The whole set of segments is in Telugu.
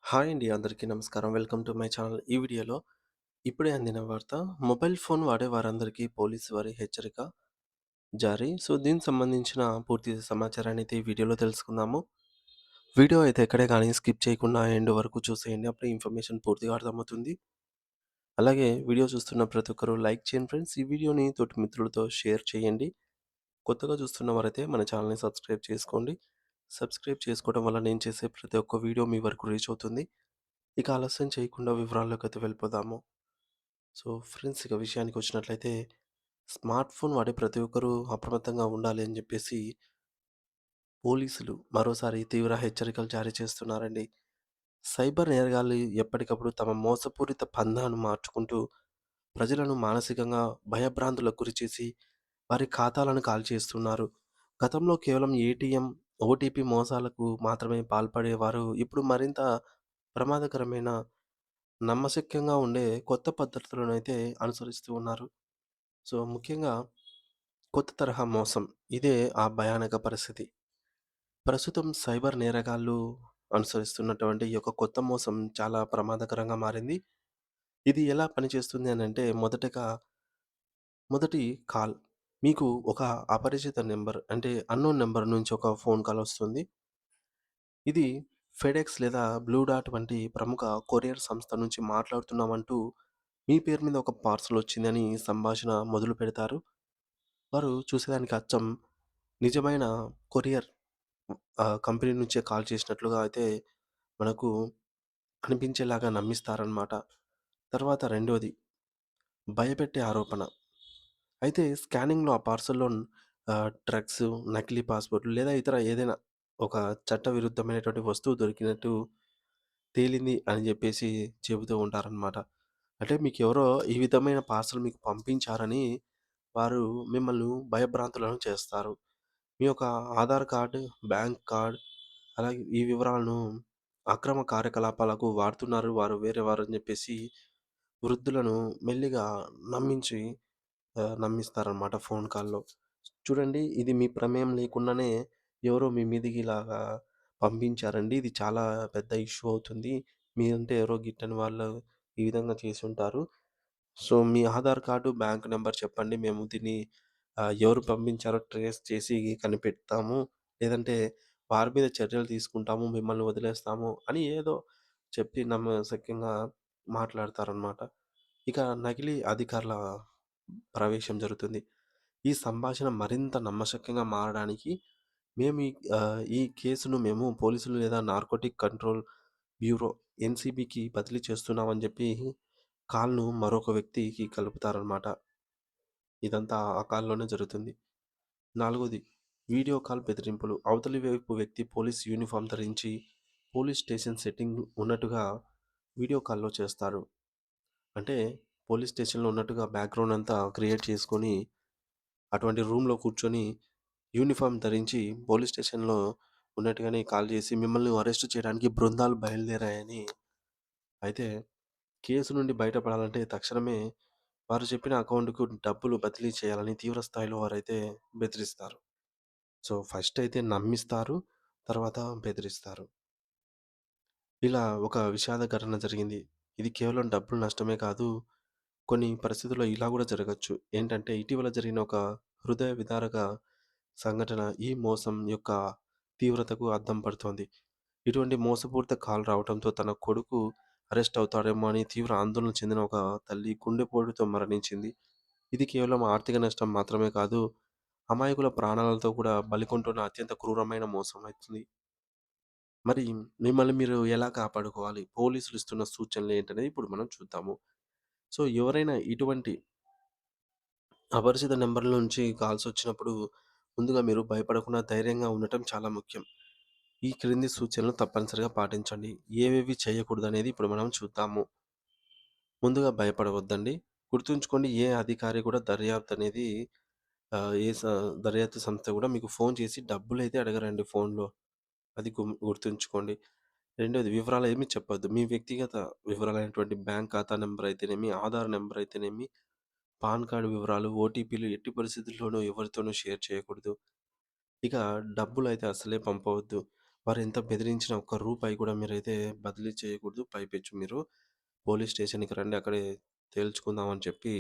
హాయ్ అండి. అందరికీ నమస్కారం. Welcome to my channel. ఈ వీడియోలో ఇప్పుడే అందిన వార్త. మొబైల్ ఫోన్ వాడే వారందరికీ పోలీసు వారి హెచ్చరిక జారీ. దీనికి సంబంధించిన పూర్తి సమాచారాన్ని అయితే ఈ వీడియోలో తెలుసుకుందాము. వీడియో అయితే ఎక్కడే గానీ స్కిప్ చేయకుండా ఎండ్ వరకు చూసేయండి. అప్పుడే ఇన్ఫర్మేషన్ పూర్తిగా అర్థమవుతుంది. అలాగే వీడియో చూస్తున్న ప్రతి ఒక్కరు లైక్ చేయండి ఫ్రెండ్స్. ఈ వీడియోని తోటి మిత్రులతో షేర్ చేయండి. కొత్తగా చూస్తున్న వారైతే మన ఛానల్‌ని సబ్స్క్రైబ్ చేసుకోండి. సబ్స్క్రైబ్ చేసుకోవడం వల్ల నేను చేసే ప్రతి ఒక్క వీడియో మీ వరకు రీచ్ అవుతుంది. ఇక ఆలస్యం చేయకుండా వివరాల్లోకైతే వెళ్ళిపోదాము. ఫ్రెండ్స్, ఇక విషయానికొచ్చినట్లయితే స్మార్ట్ ఫోన్ వాడే ప్రతి ఒక్కరూ అప్రమత్తంగా ఉండాలి అని జెప్పేసి పోలీసులు మరోసారి తీవ్ర హెచ్చరికలు జారీ చేస్తున్నారండి. సైబర్ నేరగాళ్లు ఎప్పటికప్పుడు తమ మోసపూరిత పందాను మార్చుకుంటూ ప్రజలను మానసికంగా భయభ్రాంతులకు గురిచేసి వారి ఖాతాలను కాల్చేస్తున్నారు. గతంలో కేవలం ఏటీఎం, ఓటీపీ మోసాలకు మాత్రమే పాల్పడేవారు ఇప్పుడు మరింత ప్రమాదకరమైన, నమ్మశక్యంగా ఉండే కొత్త పద్ధతులనైతే అనుసరిస్తూ ఉన్నారు. ముఖ్యంగా కొత్త తరహా మోసం. ఇదే ఆ భయానక పరిస్థితి. ప్రస్తుతం సైబర్ నేరగాళ్ళు అనుసరిస్తున్నటువంటి ఈ యొక్క కొత్త మోసం చాలా ప్రమాదకరంగా మారింది. ఇది ఎలా పనిచేస్తుంది అనంటే మొదటి కాల్. మీకు ఒక అపరిచిత నంబర్ అంటే అన్‌నోన్ నంబర్ నుంచి ఒక ఫోన్ కాల్ వస్తుంది. ఇది ఫెడెక్స్ లేదా బ్లూ డార్ట్ వంటి ప్రముఖ కొరియర్ సంస్థ నుంచి మాట్లాడుతున్నామంటూ మీ పేరు మీద ఒక పార్సల్ వచ్చిందని సంభాషణ మొదలుపెడతారు. వారు చూసేదానికి అచ్చం నిజమైన కొరియర్ కంపెనీ నుంచే కాల్ చేసినట్లుగా అయితే మనకు అనిపించేలాగా నమ్మిస్తారనమాట. తర్వాత రెండోది భయపెట్టే ఆరోపణ. అయితే స్కానింగ్‌లో ఆ పార్సల్‌లో డ్రగ్స్, నకిలీ పాస్‌పోర్ట్‌లు లేదా ఇతర ఏదైనా ఒక చట్టవిరుద్ధమైనటువంటి వస్తువు దొరికినట్టు తేలింది అని జెప్పేసి చెబుతూ ఉంటారనమాట. అంటే మీకెవరో ఈ విధమైన పార్సెల్ మీకు పంపించారని వారు మిమ్మల్ని భయభ్రాంతులను చేస్తారు. మీ యొక్క ఆధార్ కార్డ్, బ్యాంక్ కార్డ్, అలాగే ఈ వివరాలను అక్రమ కార్యకలాపాలకు వాడుతున్నారు వారు, వేరే వారని జెప్పేసి వృద్ధులను మెల్లిగా నమ్మించి నమ్మిస్తారనమాట ఫోన్ కాల్‌లో. చూడండి, ఇది మీ ప్రమేయం లేకుండానే ఎవరో మీ మీదకి ఇలాగా పంపించారండి. ఇది చాలా పెద్ద ఇష్యూ అవుతుంది. మీరంటే ఎవరో గిట్టని వాళ్ళు ఈ విధంగా చేసుంటారు. మీ ఆధార్ కార్డు, బ్యాంక్ నంబర్ చెప్పండి. మేము దీన్ని ఎవరు పంపించారో ట్రేస్ చేసి కనిపెడతాము. లేదంటే వారి మీద చర్యలు తీసుకుంటాము. మిమ్మల్ని వదిలేస్తాము అని ఏదో చెప్పి నమ్మశక్యంగా మాట్లాడతారనమాట. ఇక నకిలీ అధికారుల ప్రవేశం జరుగుతుంది. ఈ సంభాషణ మరింత నమ్మశక్యంగా మారడానికి ఈ కేసును మేము పోలీసులు లేదా నార్కోటిక్ కంట్రోల్ బ్యూరో ఎన్‌సీబీకి బదిలీ చేస్తున్నామని జెప్పి కాల్‌ను మరొక వ్యక్తికి కలుపుతారనమాట. ఇదంతా ఆ కాల్‌లోనే జరుగుతుంది. నాలుగోది వీడియో కాల్ బెదిరింపులు. అవతలి వైపు వ్యక్తి పోలీస్ యూనిఫార్మ్ ధరించి పోలీస్ స్టేషన్ సెట్టింగ్ ఉన్నట్టుగా వీడియో కాల్‌లో చేస్తారు. అంటే పోలీస్ స్టేషన్‌లో ఉన్నట్టుగా బ్యాక్‌గ్రౌండ్ అంతా క్రియేట్ చేసుకొని అటువంటి రూమ్‌లో కూర్చొని యూనిఫార్మ్ ధరించి పోలీస్ స్టేషన్‌లో ఉన్నట్టుగానే కాల్ చేసి మిమ్మల్ని అరెస్ట్ చేయడానికి బృందాలు బయలుదేరాయని, అయితే కేసు నుండి బయటపడాలంటే తక్షణమే వారు చెప్పిన అకౌంట్‌కు డబ్బులు బదిలీ చేయాలని తీవ్ర స్థాయిలో వారైతే బెదిరిస్తారు. ఫస్ట్ అయితే నమ్మిస్తారు. తర్వాత బెదిరిస్తారు. ఇలా ఒక విషాద ఘటన జరిగింది. ఇది కేవలం డబ్బులు నష్టమే కాదు, కొన్ని పరిస్థితుల్లో ఇలా గూడా జరగొచ్చు. ఏంటంటే ఇటీవల జరిగిన ఒక హృదయ విదారక సంఘటన ఈ మోసం యొక్క తీవ్రతకు అద్దం పడుతోంది. ఇటువంటి మోసపూరిత కాల్ రావడంతో తన కొడుకు అరెస్ట్ అవుతాడేమో అని తీవ్ర ఆందోళన చెందిన ఒక తల్లి గుండెపోటుతో మరణించింది. ఇది కేవలం ఆర్థిక నష్టం మాత్రమే కాదు, అమాయకుల ప్రాణాలతో కూడా బలికొంటున్న అత్యంత క్రూరమైన మోసం అవుతుంది. మరి మిమ్మల్ని మీరు ఎలా కాపాడుకోవాలి? పోలీసులు ఇస్తున్న సూచనలు ఏంటనేది ఇప్పుడు మనం చూద్దాము. ఎవరైనా ఇటువంటి అపరిచిత నంబర్‌ల నుంచి కాల్స్ వచ్చినప్పుడు ముందుగా మీరు భయపడకుండా ధైర్యంగా ఉండటం చాలా ముఖ్యం. ఈ క్రింది సూచనలు తప్పనిసరిగా పాటించండి. ఏవేవి చేయకూడదనేది ఇప్పుడు మనం చూద్దాము. ముందుగా భయపడవద్దండి. గుర్తుంచుకోండి, ఏ అధికారి కూడా దర్యాప్తు అనేది ఆహ్, ఏ స దర్యాప్తు సంస్థ కూడా మీకు ఫోన్ చేసి డబ్బులైతే అడగరండి ఫోన్‌లో. అది గుర్తుంచుకోండి. రెండోది, వివరాలేమి చెప్పొద్దు. మీ వ్యక్తిగత వివరాలైనటువంటి బ్యాంక్ ఖాతా నంబర్ అయితేనేమి, ఆధార్ నంబర్ అయితేనేమి, పాన్ కార్డ్ వివరాలు, ఓటీపీలు ఎట్టి పరిస్థితుల్లోనూ ఎవరితోనూ షేర్ చేయకూడదు. ఇక డబ్బులైతే అస్సలే పంపవద్దు. వారెంత బెదిరించినా ఒక్క రూపాయి కూడా మీరైతే బదిలీ చేయకూడదు. పైపెచ్చు మీరు పోలీస్ స్టేషన్‌కి రండి. అక్కడే తేల్చుకుందాం అని చెప్పి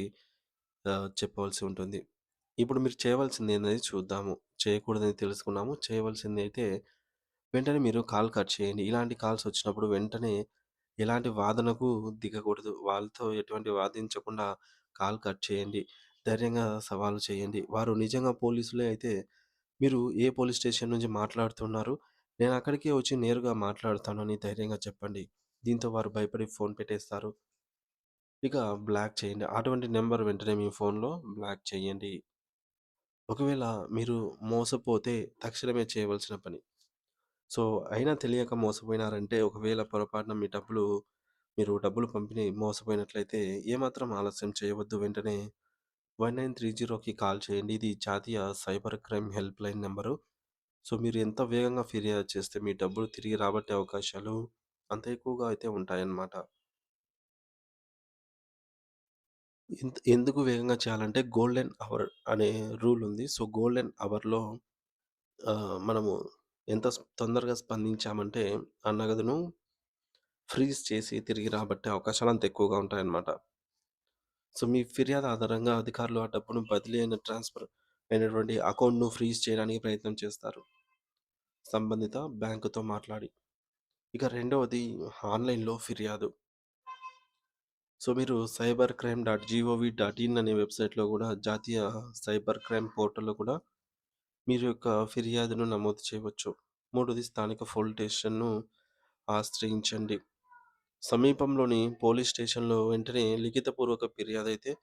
చెప్పవలసి ఉంటుంది. ఇప్పుడు మీరు చేయవలసిందేందనేది చూద్దాము. చేయకూడదని తెలుసుకున్నాము. చేయవలసిందైతే వెంటనే మీరు కాల్ కట్ చేయండి. ఇలాంటి కాల్స్ వచ్చినప్పుడు వెంటనే ఎలాంటి వాదనకు దిగకూడదు. వాళ్ళతో ఎటువంటి వాదించకుండా కాల్ కట్ చేయండి. ధైర్యంగా సవాలు చేయండి. వారు నిజంగా పోలీసులే అయితే మీరు ఏ పోలీస్ స్టేషన్ నుంచి మాట్లాడుతున్నారు? నేనక్కడికే వచ్చి నేరుగా మాట్లాడతానని ధైర్యంగా చెప్పండి. దీంతో వారు భయపడి ఫోన్ పెట్టేస్తారు. ఇక బ్లాక్ చేయండి. అటువంటి నంబర్ వెంటనే మీ ఫోన్‌లో బ్లాక్ చేయండి. ఒకవేళ మీరు మోసపోతే తక్షణమే చేయవలసిన పని. సో, అయినా తెలియక మోసపోయినారంటే ఒకవేళ పొరపాటున మీరు డబ్బులు పంపిణీ మోసపోయినట్లయితే ఏమాత్రం ఆలస్యం చేయవద్దు. వెంటనే 1930కి కాల్ చేయండి. ఇది జాతీయ cyber crime helpline number. So, మీరు ఎంత వేగంగా ఫిర్యాదు చేస్తే మీ డబ్బులు తిరిగి రాబట్టే అవకాశాలు అంత ఎక్కువగా అయితే ఉంటాయన్నమాట. ఎందుకు వేగంగా చేయాలంటే గోల్డెన్ అవర్ అనే రూల్ ఉంది. సో, గోల్డెన్ అవర్‌లో మనము ఎంత తొందరగా స్పందించామంటే ఆ నగదును ఫ్రీజ్ చేసి తిరిగి రాబట్టే అవకాశాలు అంత ఎక్కువగా ఉంటాయన్నమాట. సో, మీ ఫిర్యాదు ఆధారంగా అధికారులు ఆ డబ్బును బదిలీ ట్రాన్స్‌ఫర్ అయినటువంటి అకౌంట్‌ను ఫ్రీజ్ చేయడానికి ప్రయత్నం చేస్తారు. సంబంధిత బ్యాంకుతో మాట్లాడి. ఇక రెండవది ఆన్‌లైన్‌లో ఫిర్యాదు. సో, మీరు cyber crime dot GOV dot in అనే వెబ్‌సైట్‌లో గూడా జాతీయ సైబర్ క్రైమ్ పోర్టల్‌లో కూడా మీరు యొక్క ఫిర్యాదును నమోదు చేయవచ్చు. మూడోది స్థానిక పోలీస్ స్టేషన్‌ను ఆశ్రయించండి. సమీపంలోని పోలీస్ స్టేషన్‌లో వెంటనే లిఖితపూర్వక ఫిర్యాదైతే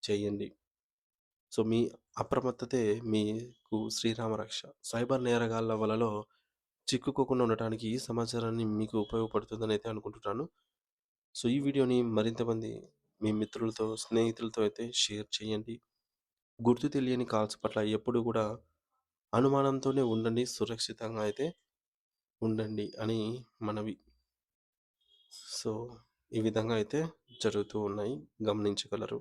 చేయండి. సో, మీ అప్రమత్తతే మీకు శ్రీరామ రక్ష. సైబర్ నేరగాళ్ళ వలలో చిక్కుకోకుండా ఉండటానికి ఈ సమాచారాన్ని మీకు ఉపయోగపడుతుందనైతే అనుకుంటున్నాను. సో, ఈ వీడియోని మరింత మంది మీ మిత్రులతో, స్నేహితులతో అయితే షేర్ చేయండి. గుర్తు తెలియని కాల్స్ పట్ల ఎప్పుడు గూడా అనుమానంతోనే ఉండండి. సురక్షితంగా అయితే ఉండండి అని మనవి. సో, ఈ విధంగా అయితే జరుగుతూ ఉన్నాయి. గమనించగలరు.